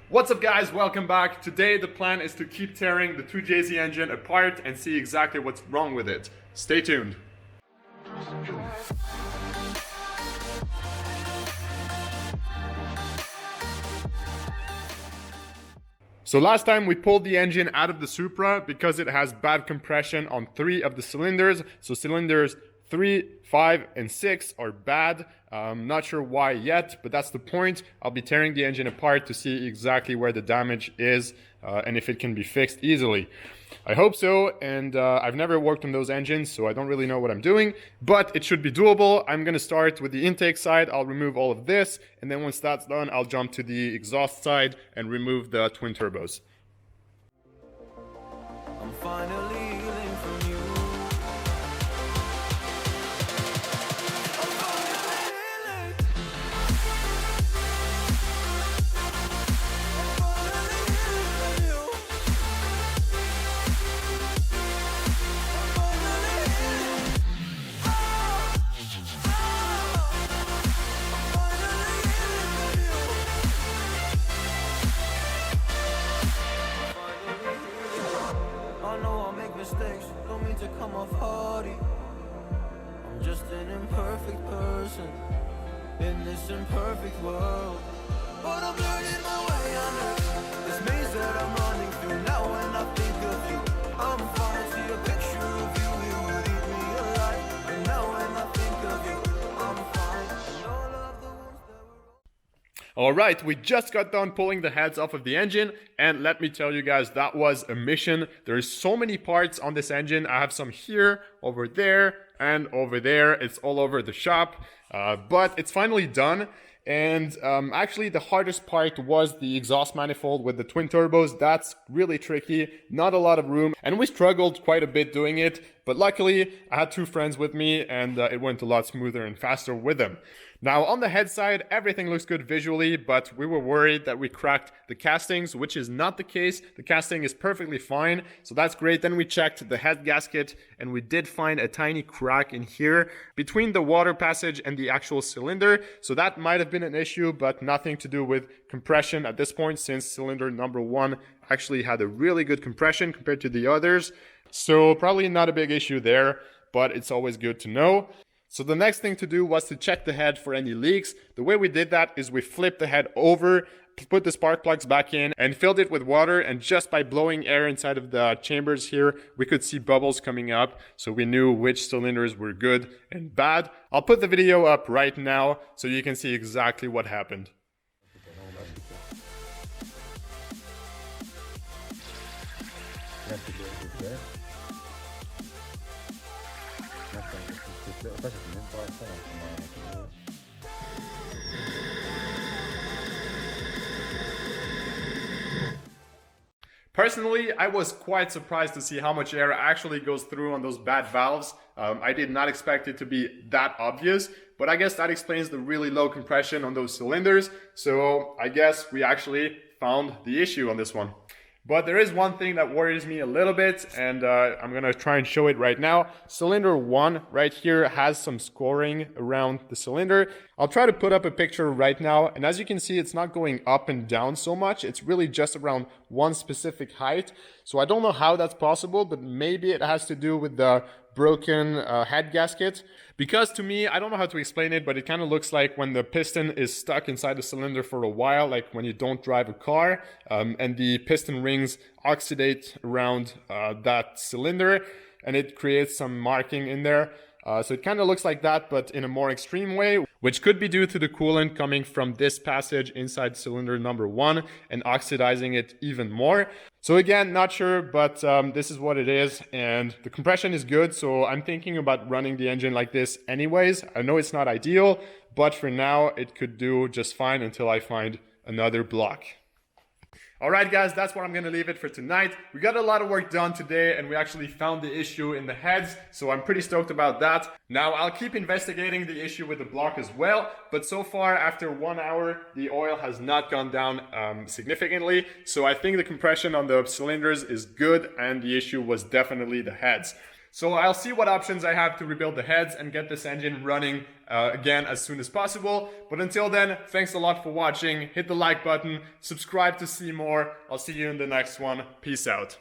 What's up guys, welcome back. Today the plan is to keep tearing the 2JZ engine apart and see exactly what's wrong with it. Stay tuned. So last time we pulled the engine out of the Supra because it has bad compression on 3 of the cylinders. So cylinders 3, 5, and 6 are bad. Not sure why yet, but that's the point. I'll be tearing the engine apart to see exactly where the damage is and if it can be fixed easily. I hope so, and I've never worked on those engines, so I don't really know what I'm doing, but it should be doable. I'm gonna start with the intake side. I'll remove all of this, and then once that's done, I'll jump to the exhaust side and remove the twin turbos. I'm finally healing from you. I'm finally healing. Mistakes, don't mean to come off hardy. I'm just an imperfect person in this imperfect world, but I'm learning my way under this maze that I'm running through. Now when I think of you, I'm fine. See a picture of you, it would eat me alive. And now when I think of you, I'm fine. And all of the ones that were... Alright, we just got done pulling the heads off of the engine, and let me tell you guys, that was a mission. There's so many parts on this engine. I have some here, over there, and over there. It's all over the shop, but it's finally done. And actually the hardest part was the exhaust manifold with the twin turbos. That's really tricky, not a lot of room, and we struggled quite a bit doing it, but luckily I had 2 friends with me and it went a lot smoother and faster with them. Now on the head side, everything looks good visually, but we were worried that we cracked the castings, which is not the case. The casting is perfectly fine, so that's great. Then we checked the head gasket and we did find a tiny crack in here between the water passage and the actual cylinder. So that might have been an issue, but nothing to do with compression at this point, since cylinder number 1 actually had a really good compression compared to the others. So probably not a big issue there, but it's always good to know. So the next thing to do was to check the head for any leaks. The way we did that is we flipped the head over, put the spark plugs back in, and filled it with water, and just by blowing air inside of the chambers here, we could see bubbles coming up, so we knew which cylinders were good and bad. I'll put the video up right now so you can see exactly what happened. Personally, I was quite surprised to see how much air actually goes through on those bad valves. I did not expect it to be that obvious, but I guess that explains the really low compression on those cylinders. So I guess we actually found the issue on this one. But there is one thing that worries me a little bit, and I'm gonna try and show it right now. Cylinder 1 right here has some scoring around the cylinder. I'll try to put up a picture right now, and as you can see, it's not going up and down so much. It's really just around one specific height. So I don't know how that's possible, but maybe it has to do with the broken head gasket. Because to me, I don't know how to explain it, but it kind of looks like when the piston is stuck inside the cylinder for a while, like when you don't drive a car, and the piston rings oxidate around that cylinder, and it creates some marking in there. So it kind of looks like that, but in a more extreme way, which could be due to the coolant coming from this passage inside cylinder number 1 and oxidizing it even more. So again, not sure, but this is what it is, and the compression is good, so I'm thinking about running the engine like this anyways. I know it's not ideal, but for now it could do just fine until I find another block. Alright guys, that's where I'm gonna leave it for tonight. We got a lot of work done today and we actually found the issue in the heads, so I'm pretty stoked about that. Now I'll keep investigating the issue with the block as well, but so far after 1 hour the oil has not gone down significantly, so I think the compression on the cylinders is good and the issue was definitely the heads. So I'll see what options I have to rebuild the heads and get this engine running again as soon as possible. But until then, thanks a lot for watching. Hit the like button, subscribe to see more. I'll see you in the next one. Peace out.